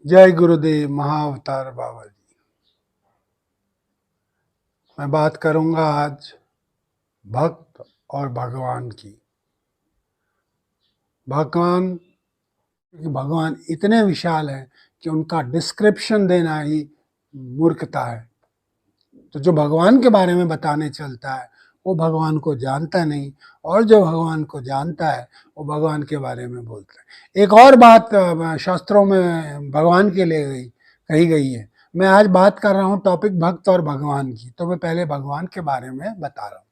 जय गुरुदेव महाअवतार बाबा जी। मैं बात करूंगा आज भक्त और भगवान की। भगवान इतने विशाल हैं कि उनका डिस्क्रिप्शन देना ही मूर्खता है। तो जो भगवान के बारे में बताने चलता है वो भगवान को जानता नहीं, और जो भगवान को जानता है वो भगवान के बारे में बोलता है। एक और बात शास्त्रों में भगवान के लिए कही गई है। मैं आज बात कर रहा हूं टॉपिक भक्त और भगवान की, तो मैं पहले भगवान के बारे में बता रहा हूं।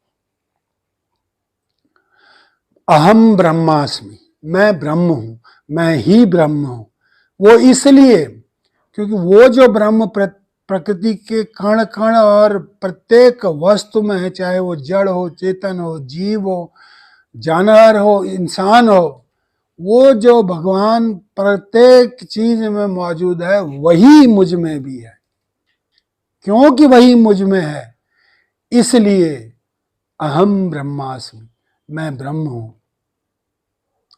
अहम ब्रह्मास्मि, मैं ब्रह्म हूं, मैं ही ब्रह्म हूं। वो इसलिए क्योंकि वो जो ब्रह्म प्रकृति के कण कण और प्रत्येक वस्तु में है, चाहे वो जड़ हो, चेतन हो, जीव हो, जानवर हो, इंसान हो, वो जो भगवान प्रत्येक चीज में मौजूद है वही मुझ में भी है। क्योंकि वही मुझ में है इसलिए अहम ब्रह्मास्मि, मैं ब्रह्म हूं।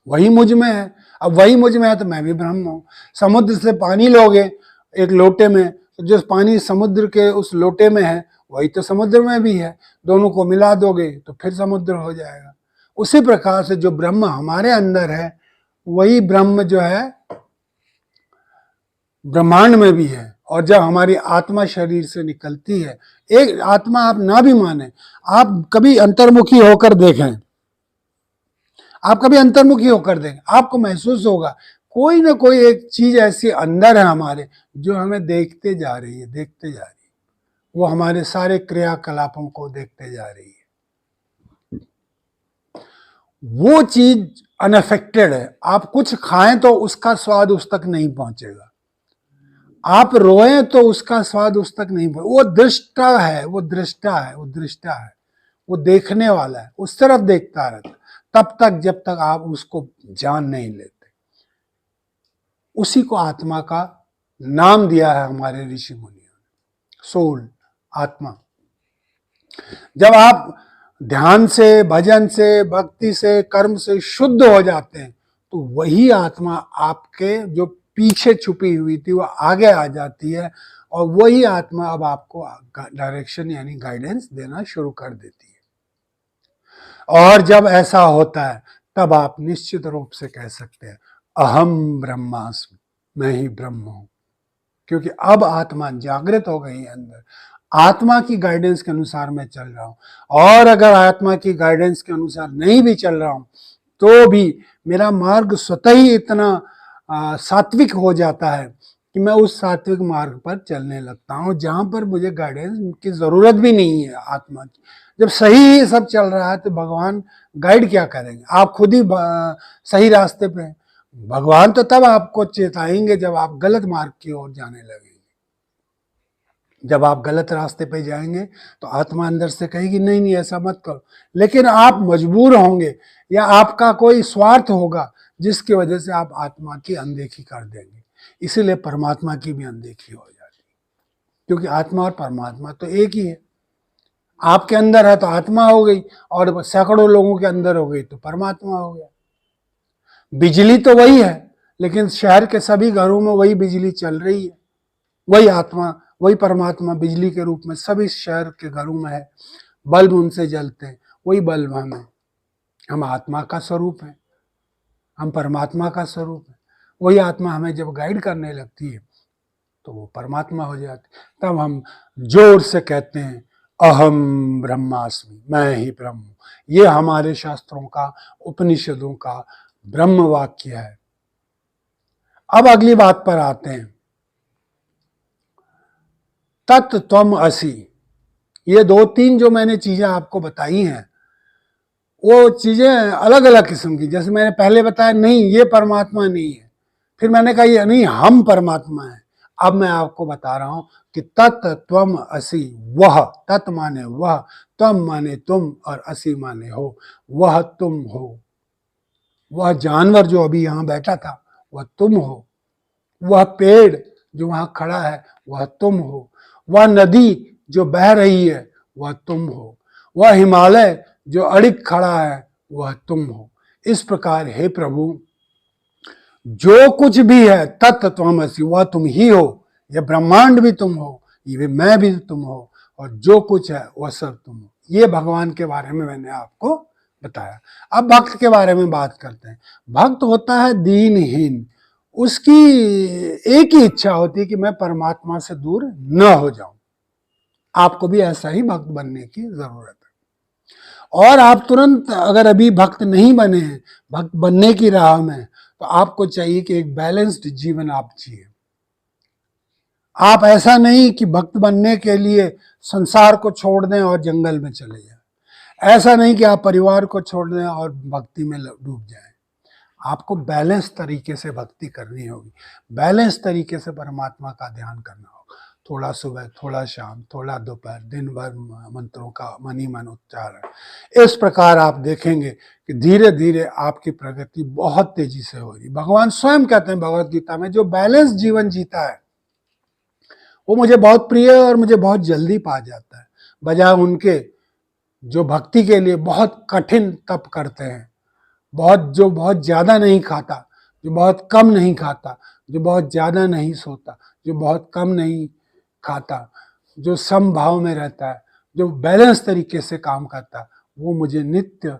वही मुझ में है। अब वही मुझ में है तो मैं भी ब्रह्म हूं। समुद्र से पानी लोगे एक लोटे में, तो जो पानी समुद्र के उस लोटे में है वही तो समुद्र में भी है। दोनों को मिला दोगे तो फिर समुद्र हो जाएगा। उसी प्रकार से जो ब्रह्म हमारे अंदर है वही ब्रह्म जो है ब्रह्मांड में भी है। और जब हमारी आत्मा शरीर से निकलती है, एक आत्मा आप ना भी माने, आप कभी अंतर्मुखी होकर देखें, आप कभी अंतर्मुखी होकर देखें, आपको महसूस होगा कोई ना कोई एक चीज ऐसी अंदर है हमारे जो हमें देखते जा रही है, देखते जा रही है। वो हमारे सारे क्रियाकलापों को देखते जा रही है। वो चीज अनअफेक्टेड है। आप कुछ खाएं तो उसका स्वाद उस तक नहीं पहुंचेगा, आप रोएं तो उसका स्वाद उस तक नहीं पहुंचेगा। वो दृष्टा है, वो दृष्टा है, वो दृष्टा है, वो देखने वाला है, उस तरफ देखता रहता तब तक जब तक आप उसको जान नहीं लेते। उसी को आत्मा का नाम दिया है हमारे ऋषि मुनियों ने, सोल, आत्मा। जब आप ध्यान से, भजन से, भक्ति से, कर्म से शुद्ध हो जाते हैं तो वही आत्मा आपके जो पीछे छुपी हुई थी वो आगे आ जाती है, और वही आत्मा अब आपको डायरेक्शन यानी गाइडेंस देना शुरू कर देती है। और जब ऐसा होता है तब आप निश्चित रूप से कह सकते हैं अहम ब्रह्मास्मि, मैं ही ब्रह्म हूं। क्योंकि अब आत्मा जागृत हो गई है अंदर, आत्मा की गाइडेंस के अनुसार मैं चल रहा हूं। और अगर आत्मा की गाइडेंस के अनुसार नहीं भी चल रहा हूं तो भी मेरा मार्ग स्वतः ही इतना सात्विक हो जाता है कि मैं उस सात्विक मार्ग पर चलने लगता हूं जहां पर मुझे गाइडेंस की जरूरत भी नहीं है आत्मा की। जब सही सब चल रहा है तो भगवान गाइड क्या करेंगे, आप खुद ही सही रास्ते पे हैं। भगवान तो तब आपको चेताएंगे जब आप गलत मार्ग की ओर जाने लगेंगे। जब आप गलत रास्ते पे जाएंगे तो आत्मा अंदर से कहेगी नहीं नहीं ऐसा मत करो, लेकिन आप मजबूर होंगे या आपका कोई स्वार्थ होगा जिसकी वजह से आप आत्मा की अनदेखी कर देंगे। इसीलिए परमात्मा की भी अनदेखी हो जाती है, क्योंकि आत्मा और परमात्मा तो एक ही है। आपके अंदर है तो आत्मा हो गई, और सैकड़ों लोगों के अंदर हो गई तो परमात्मा हो गया। बिजली तो वही है, लेकिन शहर के सभी घरों में वही बिजली चल रही है। वही आत्मा, वही परमात्मा बिजली के रूप में सभी शहर के घरों में है। बल्ब उनसे जलते हैं, वही बल्ब हमें, हम आत्मा का स्वरूप है, हम परमात्मा का स्वरूप है। वही आत्मा हमें जब गाइड करने लगती है तो वो परमात्मा हो जाती है। तब हम जोर से कहते हैं अहम ब्रह्मास्मि, मैं ही ब्रह्म हूं। ये हमारे शास्त्रों का, उपनिषदों का ब्रह्म वाक्य है। अब अगली बात पर आते हैं, तत् त्वम असि। ये दो तीन जो मैंने चीजें आपको बताई हैं वो चीजें अलग अलग किस्म की। जैसे मैंने पहले बताया नहीं ये परमात्मा नहीं है, फिर मैंने कहा ये नहीं हम परमात्मा है। अब मैं आपको बता रहा हूं कि तत् त्वम असि, वह, तत् माने वह, त्वम माने तुम, और असि माने हो, वह तुम हो। वह जानवर जो अभी यहां बैठा था वह तुम हो, वह पेड़ जो वहां खड़ा है वह तुम हो, वह नदी जो बह रही है वह तुम हो, वह हिमालय जो अड़िग खड़ा है वह तुम हो। इस प्रकार हे प्रभु, जो कुछ भी है तत् त्वमसि, वह तुम ही हो, ये ब्रह्मांड भी तुम हो, ये मैं भी तुम हो, और जो कुछ है वह सब तुम हो। ये भगवान के बारे में मैंने आपको बताया। अब भक्त के बारे में बात करते हैं। भक्त होता है दीनहीन, उसकी एक ही इच्छा होती है कि मैं परमात्मा से दूर न हो जाऊं। आपको भी ऐसा ही भक्त बनने की जरूरत है। और आप तुरंत अगर अभी भक्त नहीं बने हैं, भक्त बनने की राह में, तो आपको चाहिए कि एक बैलेंस्ड जीवन आप जिए। आप ऐसा नहीं कि भक्त बनने के लिए संसार को छोड़ दें और जंगल में चले जाएं। ऐसा नहीं कि आप परिवार को छोड़ दें और भक्ति में डूब जाएं। आपको बैलेंस तरीके से भक्ति करनी होगी, बैलेंस तरीके से परमात्मा का ध्यान करना होगा। थोड़ा सुबह, थोड़ा शाम, थोड़ा दोपहर, दिन भर मंत्रों का मन ही मन उच्चारण। इस प्रकार आप देखेंगे कि धीरे धीरे आपकी प्रगति बहुत तेजी से हो रही। भगवान स्वयं कहते हैं भगवत गीता में, जो बैलेंस जीवन जीता है वो मुझे बहुत प्रिय है और मुझे बहुत जल्दी पा जाता है, बजाय उनके जो भक्ति के लिए बहुत कठिन तप करते हैं, जो बहुत ज्यादा नहीं खाता, जो बहुत कम नहीं खाता, जो बहुत ज्यादा नहीं सोता, जो बहुत कम नहीं खाता, जो समभाव में रहता है, जो बैलेंस तरीके से काम करता है, वो मुझे नित्य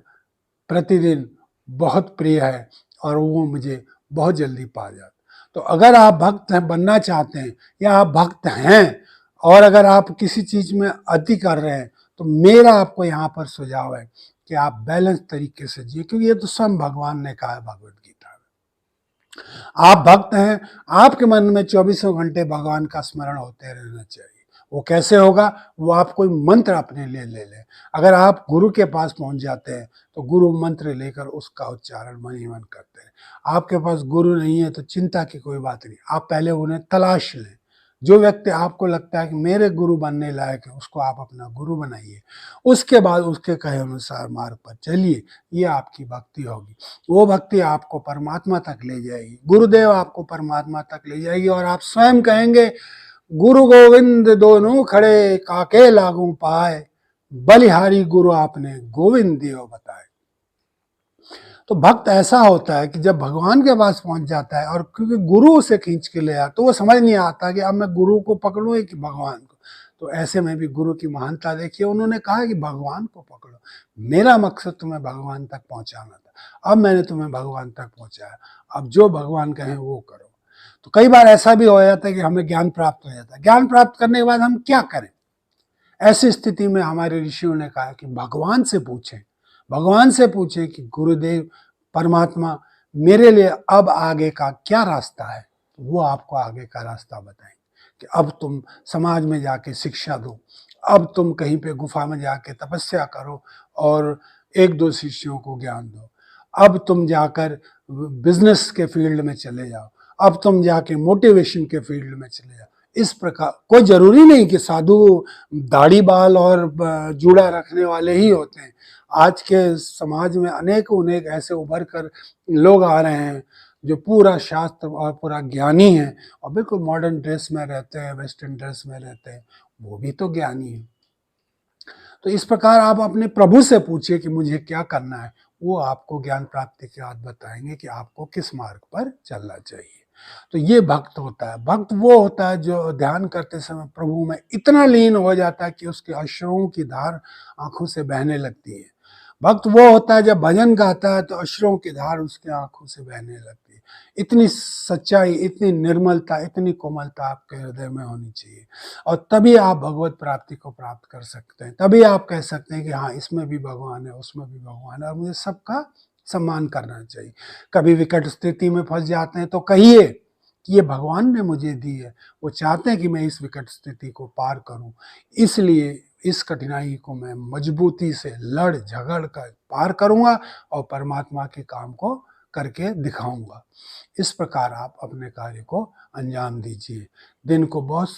प्रतिदिन बहुत प्रिय है और वो मुझे बहुत जल्दी पा जाता। तो अगर आप भक्त बनना चाहते हैं या आप भक्त हैं और अगर आप किसी चीज में अति कर रहे हैं, तो मेरा आपको यहाँ पर सुझाव है कि आप बैलेंस तरीके से जिए, क्योंकि ये तो स्वयं भगवान ने कहा है भगवत गीता में। आप भक्त हैं, आपके मन में 24 घंटे भगवान का स्मरण होते रहना चाहिए। वो कैसे होगा? वो आप कोई मंत्र अपने लिए ले लें। अगर आप गुरु के पास पहुंच जाते हैं तो गुरु मंत्र लेकर उसका उच्चारण मन ही मन करते हैं। आपके पास गुरु नहीं है तो चिंता की कोई बात नहीं, आप पहले उन्हें तलाश लें। जो व्यक्ति आपको लगता है कि मेरे गुरु बनने लायक है, उसको आप अपना गुरु बनाइए। उसके बाद उसके कहे अनुसार मार्ग पर चलिए, ये आपकी भक्ति होगी। वो भक्ति आपको परमात्मा तक ले जाएगी, गुरुदेव आपको परमात्मा तक ले जाएगी और आप स्वयं कहेंगे, गुरु गोविंद दोनों खड़े, काके लागू पाए, बलिहारी गुरु आपने गोविंद दियो बताए। तो भक्त ऐसा होता है कि जब भगवान के पास पहुंच जाता है, और क्योंकि गुरु उसे खींच के ले आता, तो वो समझ नहीं आता कि अब मैं गुरु को पकड़ूं कि भगवान को। तो ऐसे में भी गुरु की महानता देखिए, उन्होंने कहा कि भगवान को पकड़ो, मेरा मकसद तुम्हें भगवान तक पहुंचाना था, अब मैंने तुम्हें भगवान तक पहुंचाया, अब जो भगवान कहें वो करो। तो कई बार ऐसा भी हो जाता है कि हमें ज्ञान प्राप्त हो जाता है, ज्ञान प्राप्त करने के बाद हम क्या करें? ऐसी स्थिति में हमारे ऋषियों ने कहा कि भगवान से पूछें, भगवान से पूछें कि गुरुदेव परमात्मा मेरे लिए अब आगे का क्या रास्ता है। वो आपको आगे का रास्ता बताएंगे कि अब तुम समाज में जाके शिक्षा दो, अब तुम कहीं पे गुफा में जाके तपस्या करो और एक दो शिष्यों को ज्ञान दो, अब तुम जाकर बिजनेस के फील्ड में चले जाओ, अब तुम जाके मोटिवेशन के फील्ड में चले जाओ। इस प्रकार कोई जरूरी नहीं कि साधु दाढ़ी बाल और जूड़ा रखने वाले ही होते हैं। आज के समाज में अनेक ऐसे उभर कर लोग आ रहे हैं जो पूरा शास्त्र और पूरा ज्ञानी है और बिल्कुल मॉडर्न ड्रेस में रहते हैं, वेस्टर्न ड्रेस में रहते हैं, वो भी तो ज्ञानी है। तो इस प्रकार आप अपने प्रभु से पूछिए कि मुझे क्या करना है, वो आपको ज्ञान प्राप्ति के बाद बताएंगे कि आपको किस मार्ग पर चलना चाहिए। तो ये भक्त होता है। भक्त वो होता है जो ध्यान करते समय प्रभु में इतना लीन हो जाता है कि उसके अश्रुओं की धार आंखों से बहने लगती है। भक्त वो होता है जब भजन गाता है तो अश्रुओं की धार उसके आंखों से बहने लगती है। इतनी सच्चाई, इतनी निर्मलता, इतनी कोमलता आपके हृदय में होनी चाहिए, और तभी आप भगवत प्राप्ति को प्राप्त कर सकते हैं। तभी आप कह सकते हैं कि हाँ, इसमें भी भगवान है, उसमें भी भगवान है, और मुझे सबका सम्मान करना चाहिए। कभी विकट स्थिति में फंस जाते हैं तो कहिए कि ये भगवान ने मुझे दी है, वो चाहते हैं कि मैं इस विकट स्थिति को पार करूं, इसलिए इस कठिनाई को मैं मजबूती से लड़ झगड़ कर पार करूंगा और परमात्मा के काम को करके दिखाऊंगा। इस प्रकार आप अपने कार्य को अंजाम दीजिए। दिन को बहुत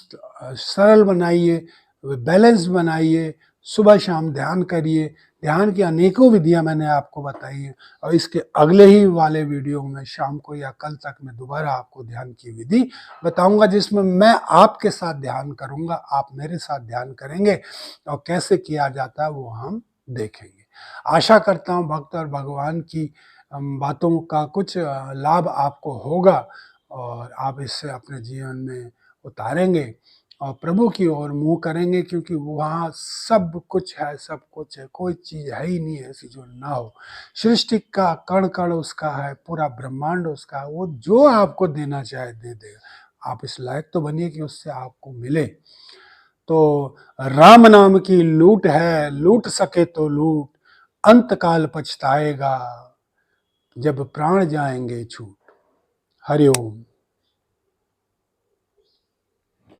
सरल बनाइए, बैलेंस बनाइए, सुबह शाम ध्यान करिए। ध्यान की अनेकों विधियां मैंने आपको बताई हैं और इसके अगले ही वाले वीडियो में शाम को या कल तक मैं दोबारा आपको ध्यान की विधि बताऊंगा, जिसमें मैं आपके साथ ध्यान करूंगा, आप मेरे साथ ध्यान करेंगे और कैसे किया जाता है वो हम देखेंगे। आशा करता हूं भक्त और भगवान की बातों का कुछ लाभ आपको होगा और आप इससे अपने जीवन में उतारेंगे और प्रभु की ओर मुँह करेंगे, क्योंकि वहाँ सब कुछ है, कोई चीज़ है ही नहीं ऐसी जो ना हो। सृष्टि का कण-कण उसका है, पूरा ब्रह्मांड उसका है, वो जो आपको देना चाहे दे देगा। आप इस लायक तो बनिए कि उससे आपको मिले। तो राम नाम की लूट है, लूट सके तो लूट, अंतकाल पछताएगा जब प्राण जाएंगे छूट। हरि ओम।